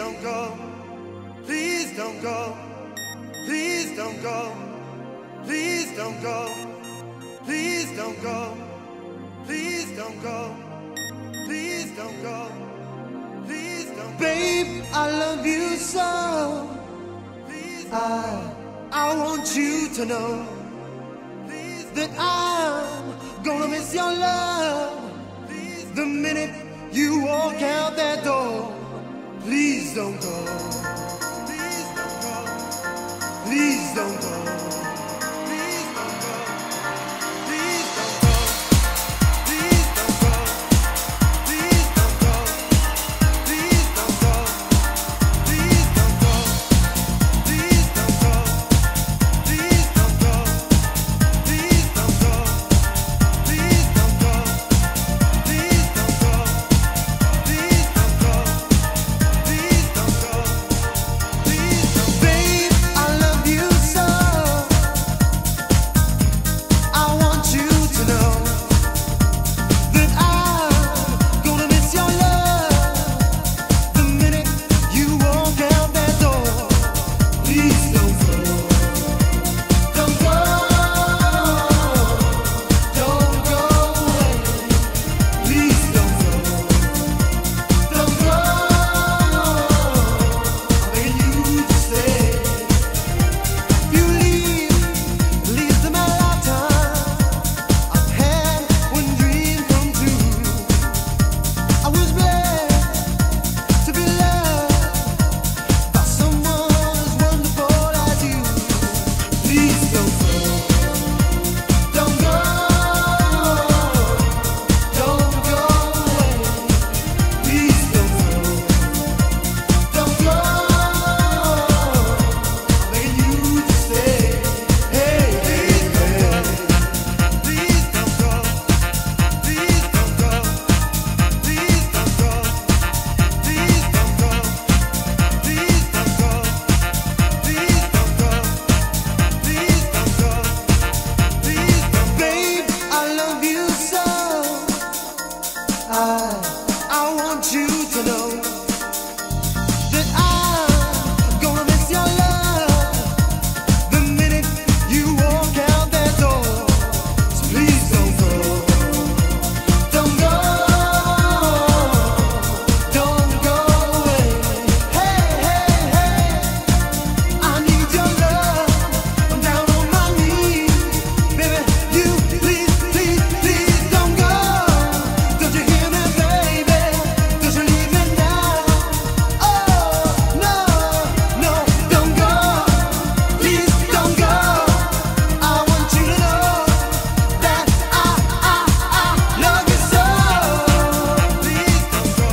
don't go. Please don't go. Please don't go. Please don't go. Please don't go. Please don't go. Please don't go. Please don't go. Babe, I love you so. I want you to know that I'm gonna miss your love the minute you walk out that door. Please don't go. Please don't go. Please don't go. Please don't go. Please don't go. Please don't go. Please don't go. Please don't go. Please don't go. Please don't go. Please don't go. Please don't go. Please don't go. Please don't go. Please don't go. Please don't go. Please don't. Babe, I love you so. I want you to know that I'm gonna miss your love the minute you walk out that door. Please don't go. Don't go. Don't go away. Please don't go. Don't go. I'm begging you to stay. If you leave to my lifetime. I've had one dream come true. I was blessed to be loved by someone as wonderful as you. Please don't go. Don't go. Don't go away. Please don't go. Don't go. I'm begging you to stay. Hey, hey, hey. Please don't go. Please don't go. Please don't go. Please don't go. Please don't go. Please don't go. Please don't go. Please don't. Babe, I love you so. I want you to know that I'm gonna miss your love the minute you walk out that door. So please don't go. Don't go. Don't go away. Hey, hey, hey. I need your love. I'm down on my knees. Baby, you please, please, please don't go. Don't you hear me, baby? Don't you leave me now. Oh, no, no, don't go. Please don't go. I want you to know that I love you so. Please don't go.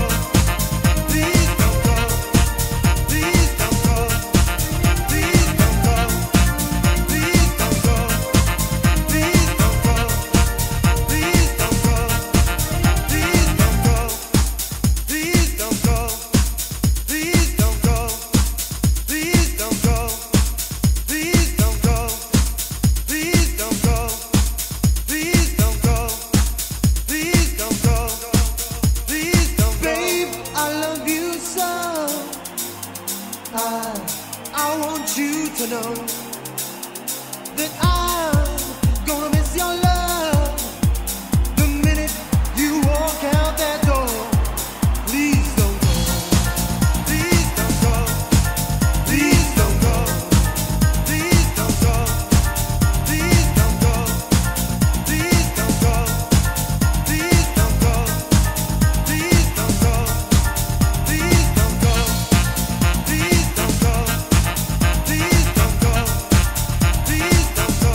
Please don't go. Please don't go. Please don't go. Please don't go. Please don't go. Please don't go. Please don't go. Please don't go. Please don't go. Please don't go. Please don't go. Please don't go. Please don't go. Please don't go. Please don't. Babe, I love you so. I want you to know that I'm gonna miss your love the minute you walk out that door. Please don't go. Please don't go. Please don't go. Please don't go. Please don't go. Please don't go. Please don't go. Please don't go. Please don't go. Please don't go. Please don't go. Please don't go.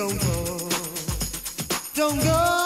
don't go. Don't go.